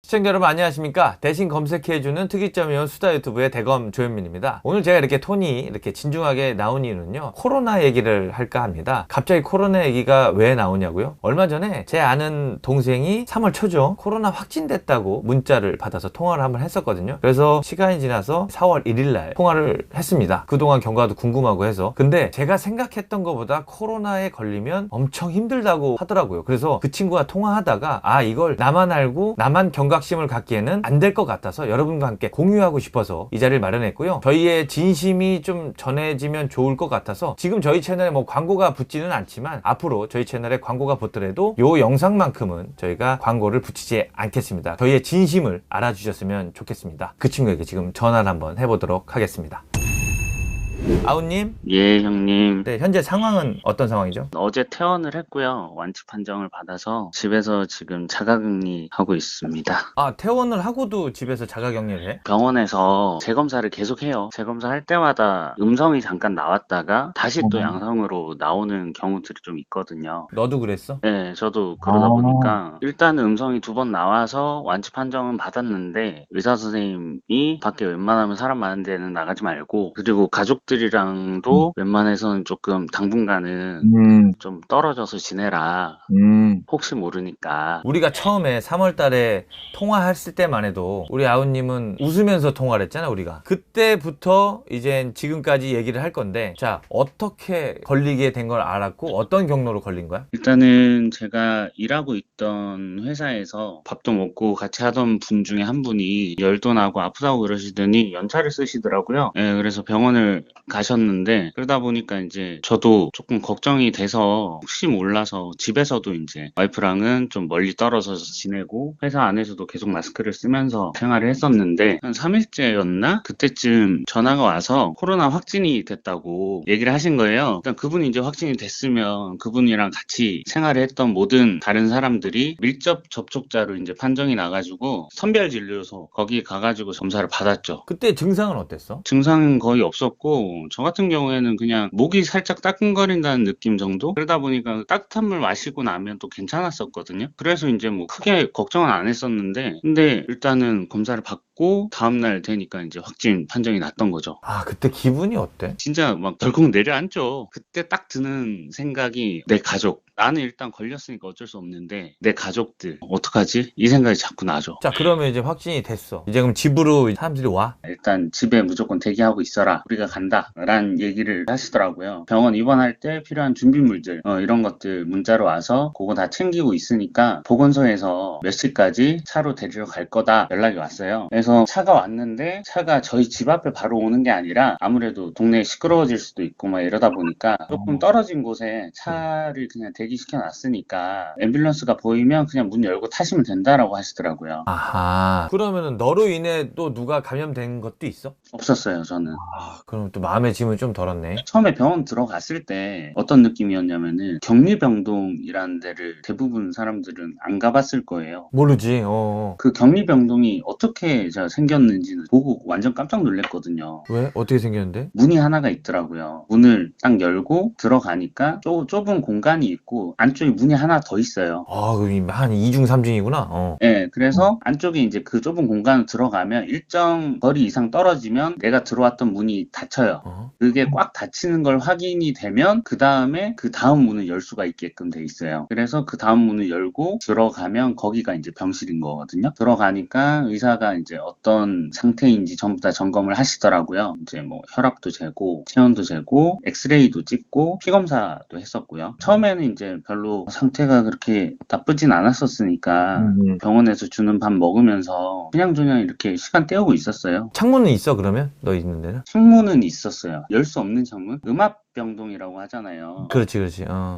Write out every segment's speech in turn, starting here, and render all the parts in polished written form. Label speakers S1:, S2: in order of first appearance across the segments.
S1: 시청자 여러분 안녕하십니까. 대신 검색해주는 특이점이온 수다 유튜브의 대검 조현민입니다. 오늘 제가 이렇게 톤이 이렇게 진중하게 나온 이유는요, 코로나 얘기를 할까 합니다. 갑자기 코로나 얘기가 왜 나오냐고요? 얼마 전에 제 아는 동생이 3월 초죠, 코로나 확진됐다고 문자를 받아서 통화를 한번 했었거든요. 그래서 시간이 지나서 4월 1일날 통화를 했습니다. 그동안 경과도 궁금하고 해서. 근데 제가 생각했던 것보다 코로나에 걸리면 엄청 힘들다고 하더라고요. 그래서 그 친구와 통화하다가 이걸 나만 알고 나만 경각심을 갖기에는 안 될 것 같아서 여러분과 함께 공유하고 싶어서 이 자리를 마련했고요. 저희의 진심이 좀 전해지면 좋을 것 같아서 지금 저희 채널에 뭐 광고가 붙지는 않지만 앞으로 저희 채널에 광고가 붙더라도 요 영상만큼은 저희가 광고를 붙이지 않겠습니다. 저희의 진심을 알아주셨으면 좋겠습니다. 그 친구에게 지금 전화를 한번 해보도록 하겠습니다. 아우님?
S2: 예, 형님.
S1: 네, 현재 상황은 어떤 상황이죠?
S2: 어제 퇴원을 했고요. 완치 판정을 받아서 집에서 지금 자가격리 하고 있습니다.
S1: 퇴원을 하고도 집에서 자가격리를 해?
S2: 병원에서 재검사를 계속 해요. 재검사 할 때마다 음성이 잠깐 나왔다가 다시 또 양성으로 나오는 경우들이 좀 있거든요.
S1: 너도 그랬어?
S2: 네, 저도 그러다 보니까 일단 음성이 2번 나와서 완치 판정은 받았는데 의사 선생님이 밖에 웬만하면 사람 많은 데는 나가지 말고, 그리고 가족들이랑도 웬만해서는 조금 당분간은 좀 떨어져서 지내라. 혹시 모르니까.
S1: 우리가 처음에 3월 달에 통화했을 때만 해도 우리 아우님은 웃으면서 통화를 했잖아, 우리가. 그때부터 이젠 지금까지 얘기를 할 건데, 자, 어떻게 걸리게 된 걸 알았고 어떤 경로로 걸린 거야?
S2: 일단은 제가 일하고 있던 회사에서 밥도 먹고 같이 하던 분 중에 한 분이 열도 나고 아프다고 그러시더니 연차를 쓰시더라고요. 예, 그래서 병원을 가셨는데, 그러다 보니까 이제 저도 조금 걱정이 돼서 혹시 몰라서 집에서도 이제 와이프랑은 좀 멀리 떨어져서 지내고 회사 안에서도 계속 마스크를 쓰면서 생활을 했었는데, 한 3일째였나? 그때쯤 전화가 와서 코로나 확진이 됐다고 얘기를 하신 거예요. 일단 그분이 이제 확진이 됐으면 그분이랑 같이 생활을 했던 모든 다른 사람들이 밀접 접촉자로 이제 판정이 나가지고 선별진료소 거기 가가지고 검사를 받았죠.
S1: 그때 증상은 어땠어?
S2: 증상은 거의 없었고, 저 같은 경우에는 그냥 목이 살짝 따끔거린다는 느낌 정도? 그러다 보니까 따뜻한 물 마시고 나면 또 괜찮았었거든요. 그래서 이제 뭐 크게 걱정은 안 했었는데, 근데 일단은 검사를 받고 다음날 되니까 이제 확진 판정이 났던 거죠.
S1: 그때 기분이 어때?
S2: 진짜 막 덜컥 내려앉죠. 그때 딱 드는 생각이 내 가족. 나는 일단 걸렸으니까 어쩔 수 없는데 내 가족들 어떡하지? 이 생각이 자꾸 나죠.
S1: 자, 그러면 이제 확진이 됐어. 이제 그럼 집으로 사람들이 와?
S2: 일단 집에 무조건 대기하고 있어라, 우리가 간다 라는 얘기를 하시더라고요. 병원 입원할 때 필요한 준비물들 이런 것들 문자로 와서 그거 다 챙기고 있으니까 보건소에서 몇 시까지 차로 데리러 갈 거다 연락이 왔어요. 그래서 차가 왔는데 차가 저희 집 앞에 바로 오는 게 아니라 아무래도 동네에 시끄러워질 수도 있고 막 이러다 보니까 조금 떨어진 곳에 차를 그냥 대기시켜 놨으니까 앰뷸런스가 보이면 그냥 문 열고 타시면 된다라고 하시더라고요.
S1: 아하. 그러면은 너로 인해 또 누가 감염된 것도 있어?
S2: 없었어요, 저는.
S1: 그럼 또 마음의 짐은 좀 덜었네.
S2: 처음에 병원 들어갔을 때 어떤 느낌이었냐면은 격리병동이라는 데를 대부분 사람들은 안 가봤을 거예요.
S1: 모르지.
S2: 그 격리병동이 어떻게 생겼는지는 보고 완전 깜짝 놀랐거든요.
S1: 왜? 어떻게 생겼는데?
S2: 문이 하나가 있더라고요. 문을 딱 열고 들어가니까 좁은 공간이 있고 안쪽에 문이 하나 더 있어요.
S1: 그럼 한 2중 3중이구나.
S2: 네, 그래서 안쪽에 이제 그 좁은 공간으로 들어가면 일정 거리 이상 떨어지면 내가 들어왔던 문이 닫혀요. 그게 꽉 닫히는 걸 확인이 되면 그 다음에 그 다음 문을 열 수가 있게끔 돼 있어요. 그래서 그 다음 문을 열고 들어가면 거기가 이제 병실인 거거든요. 들어가니까 의사가 이제 어떤 상태인지 전부 다 점검을 하시더라고요. 이제 뭐 혈압도 재고 체온도 재고 엑스레이도 찍고 피검사도 했었고요. 처음에는 이제 별로 상태가 그렇게 나쁘진 않았었으니까 병원에서 주는 밥 먹으면서 그냥 이렇게 시간 때우고 있었어요.
S1: 창문은 있어, 그러면? 너 있는 데는?
S2: 창문은 있었어요. 열 수 없는 창문? 음압병동이라고 하잖아요.
S1: 그렇지.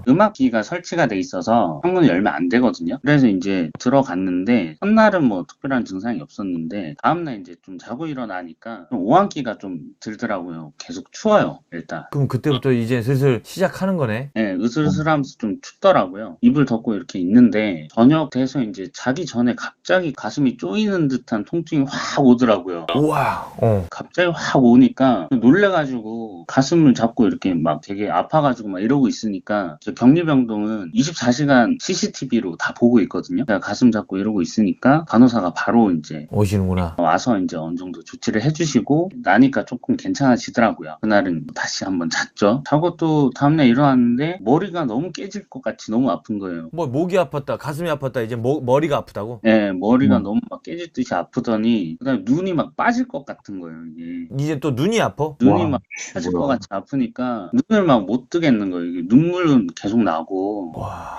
S2: 음압기가 설치가 돼 있어서 창문을 열면 안 되거든요. 그래서 이제 들어갔는데 첫날은 뭐 특별한 증상이 없었는데 다음날 이제 좀 자고 일어나니까 좀 오한기가 좀 들더라고요. 계속 추워요, 일단.
S1: 그럼 그때부터 이제 슬슬 시작하는 거네.
S2: 네, 으슬으슬하면서 좀 춥더라고요. 이불 덮고 이렇게 있는데 저녁 돼서 이제 자기 전에 갑자기 가슴이 쪼이는 듯한 통증이 확 오더라고요.
S1: 우와.
S2: 갑자기 확 오니까 놀래가지고 가슴을 잡고 이렇게 막 되게 아파가지고 막 이러고 있으니까 저 격리병동은 24시간 CCTV로 다 보고 있거든요. 제가 가슴 잡고 이러고 있으니까 간호사가 바로 이제
S1: 오시는구나.
S2: 와서 이제 어느 정도 조치를 해주시고 나니까 조금 괜찮아지더라고요. 그날은 다시 한번 잤죠. 자고 또 다음날 일어났는데 머리가 너무 깨질 것 같이 너무 아픈 거예요.
S1: 뭐 목이 아팠다, 가슴이 아팠다, 이제 머리가 아프다고?
S2: 네, 머리가 너무 막 깨질 듯이 아프더니 그다음에 눈이 막 빠질 것 같은 거예요, 이게.
S1: 이제 또 눈이 아파?
S2: 눈이
S3: 와,
S2: 막 빠질 것
S3: 뭐야.
S2: 같이 아프니까 눈을 막 못 뜨겠는 거예요. 이게 눈물은 계속 나고.
S1: 와,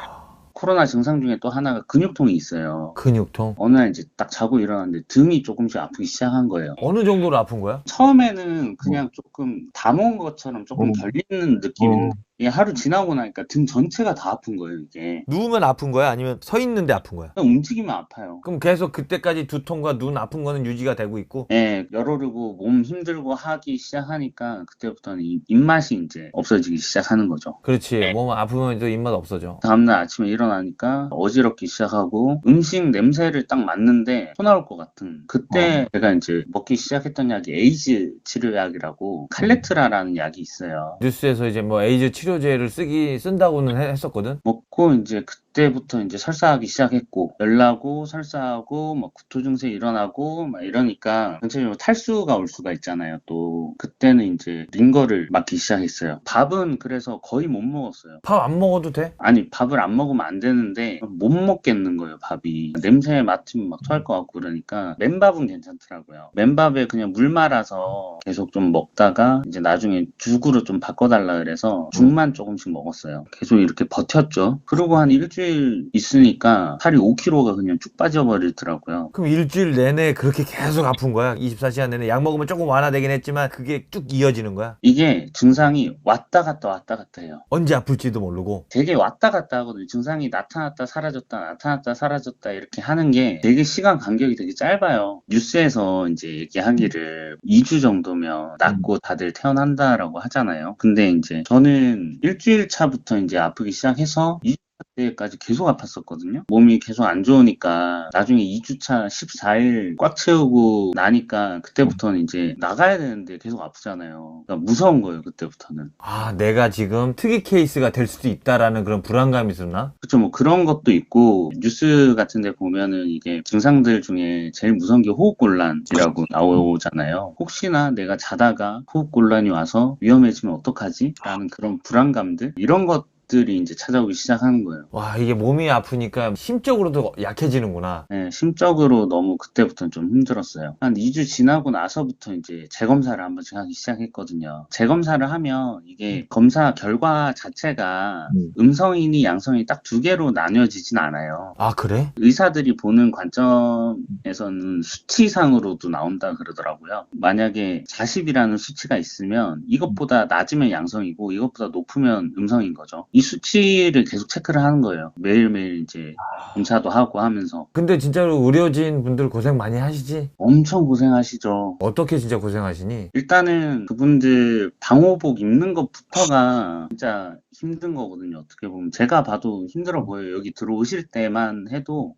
S2: 코로나 증상 중에 또 하나가 근육통이 있어요.
S1: 근육통.
S2: 어느 날 이제 딱 자고 일어났는데 등이 조금씩 아프기 시작한 거예요.
S1: 어느 정도로 아픈 거야?
S2: 처음에는 그냥 조금 다 먹은 것처럼 조금 결리는 느낌인데 이게 하루 지나고 나니까 등 전체가 다 아픈 거예요, 이게.
S1: 누우면 아픈 거야? 아니면 서 있는데 아픈 거야?
S2: 그냥 움직이면 아파요.
S1: 그럼 계속 그때까지 두통과 눈 아픈 거는 유지가 되고 있고?
S2: 예, 열 오르고 몸 힘들고 하기 시작하니까 그때부터는 입맛이 이제 없어지기 시작하는 거죠.
S1: 그렇지. 몸 아프면 또 입맛 없어져.
S2: 다음날 아침에 일어나니까 어지럽기 시작하고 음식 냄새를 딱 맡는데 토 나올 것 같은 그때 제가 이제 먹기 시작했던 약이 에이즈 치료약이라고 칼레트라라는 약이 있어요.
S1: 뉴스에서 이제 뭐 에이즈 치료제를 쓴다고는 했었거든?
S2: 먹고 이제 그때부터 이제 설사하기 시작했고 열나고 설사하고 막 구토 증세 일어나고 막 이러니까 전체적으로 탈수가 올 수가 있잖아요. 또 그때는 이제 링거를 맞기 시작했어요. 밥은 그래서 거의 못 먹었어요.
S1: 밥 안 먹어도 돼?
S2: 아니 밥을 안 먹으면 안 되는데 못 먹겠는 거예요. 밥이 냄새 맡으면 막 토할 것 같고 그러니까 맨밥은 괜찮더라고요. 맨밥에 그냥 물 말아서 계속 좀 먹다가 이제 나중에 죽으로 좀 바꿔달라 그래서 죽만 조금씩 먹었어요. 계속 이렇게 버텼죠. 그리고 한 일주일 있으니까 살이 5kg가 그냥 쭉 빠져버리더라고요.
S1: 그럼 일주일 내내 그렇게 계속 아픈 거야? 24시간 내내 약 먹으면 조금 완화되긴 했지만 그게 쭉 이어지는 거야?
S2: 이게 증상이 왔다 갔다 해요.
S1: 언제 아플지도 모르고.
S2: 되게 왔다 갔다 하거든요. 증상이 나타났다 사라졌다 이렇게 하는 게 되게 시간 간격이 되게 짧아요. 뉴스에서 이제 얘기하기를 2주 정도면 낫고 다들 퇴원한다라고 하잖아요. 근데 이제 저는 일주일 차부터 이제 아프기 시작해서 2주 때까지 계속 아팠었거든요. 몸이 계속 안 좋으니까 나중에 2주차 14일 꽉 채우고 나니까 그때부터는 이제 나가야 되는데 계속 아프잖아요. 그러니까 무서운 거예요, 그때부터는.
S1: 아, 내가 지금 특이 케이스가 될 수도 있다라는 그런 불안감이 있었나?
S2: 그쵸, 뭐 그런 것도 있고 뉴스 같은 데 보면은 이게 증상들 중에 제일 무서운 게 호흡곤란이라고 나오잖아요. 혹시나 내가 자다가 호흡곤란이 와서 위험해지면 어떡하지? 라는 그런 불안감들 이런 것들이 이제 찾아오기 시작하는 거예요.
S1: 와, 이게 몸이 아프니까 심적으로도 약해지는구나.
S2: 네, 심적으로 너무 그때부터는 좀 힘들었어요. 한 2주 지나고 나서부터 이제 재검사를 한 번씩 하기 시작했거든요. 재검사를 하면 이게 검사 결과 자체가 음성이니 양성이 딱 두 개로 나뉘어지진 않아요.
S1: 아, 그래?
S2: 의사들이 보는 관점에서는 수치상으로도 나온다 그러더라고요. 만약에 40이라는 수치가 있으면 이것보다 낮으면 양성이고 이것보다 높으면 음성인 거죠. 이 수치를 계속 체크를 하는 거예요. 매일매일 이제 검사도 하고 하면서.
S1: 근데 진짜로 의료진 분들 고생 많이 하시지?
S2: 엄청 고생하시죠.
S1: 어떻게 진짜 고생하시니?
S2: 일단은 그분들 방호복 입는 것부터가 진짜 힘든 거거든요. 어떻게 보면 제가 봐도 힘들어 보여요. 여기 들어오실 때만 해도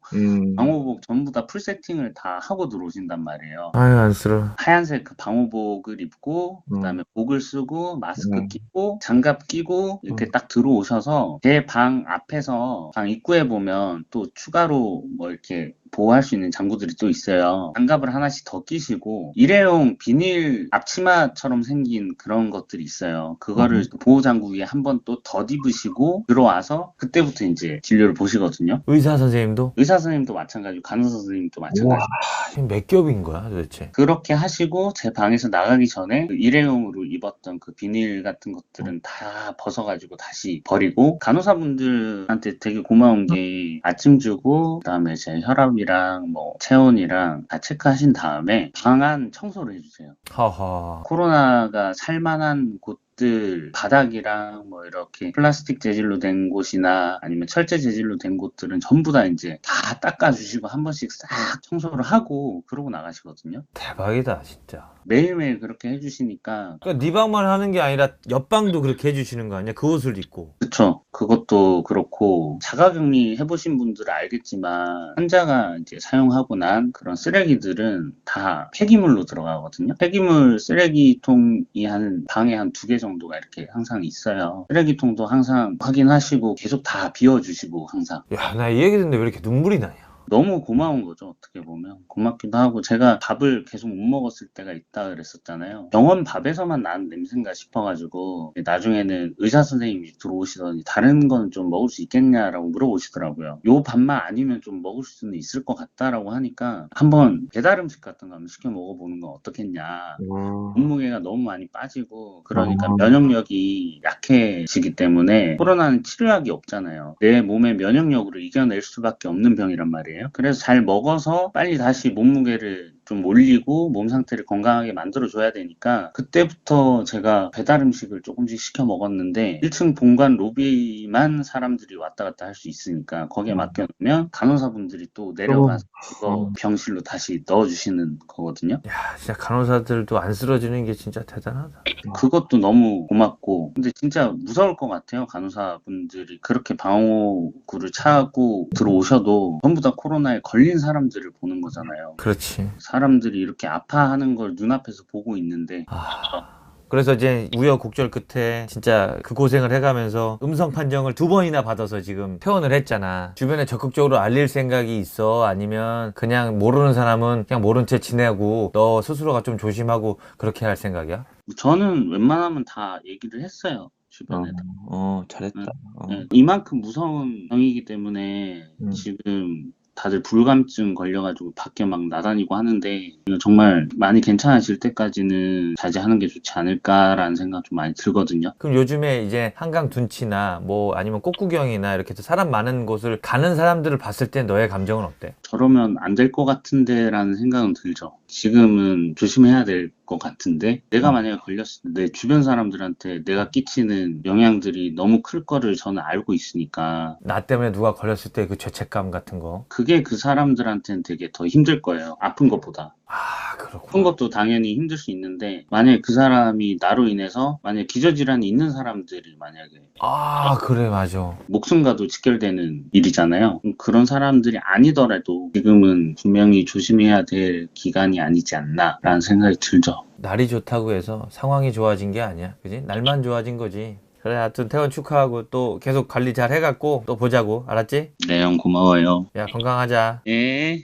S2: 방호복 전부 다 풀 세팅을 다 하고 들어오신단 말이에요.
S1: 아유, 안쓰러워.
S2: 하얀색 그 방호복을 입고 그다음에 목을 쓰고 마스크 끼고 장갑 끼고 이렇게 딱 들어오셔서 제 방 앞에서 방 입구에 보면 또 추가로 뭐 이렇게 보호할 수 있는 장구들이 또 있어요. 장갑을 하나씩 더 끼시고 일회용 비닐 앞치마처럼 생긴 그런 것들이 있어요. 그거를 보호 장구 위에 한 번 또 덧입으시고 들어와서 그때부터 이제 진료를 보시거든요.
S1: 의사 선생님도?
S2: 의사 선생님도 마찬가지고 간호사 선생님도 마찬가지고
S1: 몇 겹인 거야, 도대체?
S2: 그렇게 하시고 제 방에서 나가기 전에 그 일회용으로 입었던 그 비닐 같은 것들은 다 벗어가지고 다시 버리고 간호사분들한테 되게 고마운 게 아침 주고 그다음에 제 혈압이랑 뭐 체온이랑 다 체크하신 다음에 방 안 청소를 해주세요.
S1: 하하.
S2: 코로나가 살만한 곳들 바닥이랑 뭐 이렇게 플라스틱 재질로 된 곳이나 아니면 철제 재질로 된 곳들은 전부 다 이제 다 닦아주시고 한 번씩 싹 청소를 하고 그러고 나가시거든요.
S1: 대박이다, 진짜.
S2: 매일매일 그렇게 해주시니까
S1: 그러니까 네 방만 하는 게 아니라 옆방도 그렇게 해주시는 거 아니야? 그 옷을 입고.
S2: 그쵸. 그 그것도 그렇고 자가격리 해보신 분들은 알겠지만 환자가 이제 사용하고 난 그런 쓰레기들은 다 폐기물로 들어가거든요. 폐기물 쓰레기통이 한 방에 한 2개 정도가 이렇게 항상 있어요. 쓰레기통도 항상 확인하시고 계속 다 비워주시고 항상.
S1: 야, 나 이 얘기 듣는데 왜 이렇게 눈물이 나냐?
S2: 너무 고마운 거죠. 어떻게 보면 고맙기도 하고 제가 밥을 계속 못 먹었을 때가 있다 그랬었잖아요. 병원 밥에서만 나는 냄새인가 싶어가지고 나중에는 의사 선생님이 들어오시더니 다른 건 좀 먹을 수 있겠냐라고 물어보시더라고요. 요 밥만 아니면 좀 먹을 수는 있을 것 같다라고 하니까 한번 배달 음식 같은 거 한번 시켜 먹어보는 건 어떻겠냐. 몸무게가 너무 많이 빠지고 그러니까 면역력이 약해지기 때문에 코로나는 치료약이 없잖아요. 내 몸의 면역력으로 이겨낼 수밖에 없는 병이란 말이에요. 그래서 잘 먹어서 빨리 다시 몸무게를 좀 올리고 몸 상태를 건강하게 만들어줘야 되니까 그때부터 제가 배달 음식을 조금씩 시켜 먹었는데 1층 본관 로비만 사람들이 왔다 갔다 할 수 있으니까 거기에 맡겨놓으면 간호사분들이 또 내려가서 그거 병실로 다시 넣어주시는 거거든요.
S1: 야, 진짜 간호사들도 안 쓰러지는 게 진짜 대단하다.
S2: 그것도 너무 고맙고 근데 진짜 무서울 것 같아요. 간호사분들이 그렇게 방호구를 차고 들어오셔도 전부 다 코로나에 걸린 사람들을 보는 거잖아요.
S1: 그렇지.
S2: 사람들이 이렇게 아파하는 걸 눈앞에서 보고 있는데
S1: 그래서 이제 우여곡절 끝에 진짜 그 고생을 해가면서 음성 판정을 2번이나 받아서 지금 퇴원을 했잖아. 주변에 적극적으로 알릴 생각이 있어? 아니면 그냥 모르는 사람은 그냥 모른 채 지내고 너 스스로가 좀 조심하고 그렇게 할 생각이야?
S2: 저는 웬만하면 다 얘기를 했어요. 주변에다.
S3: 잘했다.
S2: 네, 이만큼 무서운 병이기 때문에 지금 다들 불감증 걸려가지고 밖에 막 나다니고 하는데 정말 많이 괜찮아질 때까지는 자제하는 게 좋지 않을까라는 생각 좀 많이 들거든요.
S1: 그럼 요즘에 이제 한강 둔치나 뭐 아니면 꽃구경이나 이렇게 사람 많은 곳을 가는 사람들을 봤을 때 너의 감정은 어때?
S2: 저러면 안 될 것 같은데 라는 생각은 들죠. 지금은 조심해야 될 것 같은데 내가 만약에 걸렸을 때 내 주변 사람들한테 내가 끼치는 영향들이 너무 클 거를 저는 알고 있으니까
S1: 나 때문에 누가 걸렸을 때 그 죄책감 같은 거.
S2: 그게 그 사람들한테는 되게 더 힘들 거예요. 아픈 것보다.
S1: 아,
S2: 아픈
S1: 그렇구나.
S2: 것도 당연히 힘들 수 있는데 만약에 그 사람이 나로 인해서 만약에 기저질환이 있는 사람들이 만약에
S1: 아, 그래, 맞아.
S2: 목숨과도 직결되는 일이잖아요. 그런 사람들이 아니더라도 지금은 분명히 조심해야 될 기간이 아니지 않나라는 생각이 들죠.
S1: 날이 좋다고 해서 상황이 좋아진 게 아니야. 그지? 날만 좋아진 거지. 그래, 하여튼 퇴원 축하하고 또 계속 관리 잘 해갖고 또 보자고. 알았지?
S2: 네, 형 고마워요.
S1: 야, 건강하자.
S2: 예.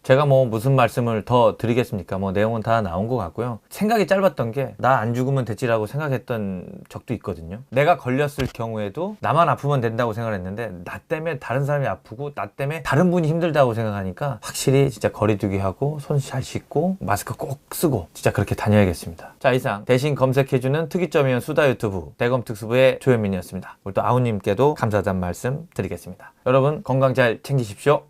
S1: 제가 뭐 무슨 말씀을 더 드리겠습니까? 뭐 내용은 다 나온 것 같고요. 생각이 짧았던 게 나 안 죽으면 됐지라고 생각했던 적도 있거든요. 내가 걸렸을 경우에도 나만 아프면 된다고 생각했는데 나 때문에 다른 사람이 아프고 나 때문에 다른 분이 힘들다고 생각하니까 확실히 진짜 거리두기 하고 손 잘 씻고 마스크 꼭 쓰고 진짜 그렇게 다녀야겠습니다. 자, 이상 대신 검색해주는 특이점이온 수다 유튜브 대검특수부의 조현민이었습니다. 오늘 또 아우님께도 감사하다는 말씀 드리겠습니다. 여러분 건강 잘 챙기십시오.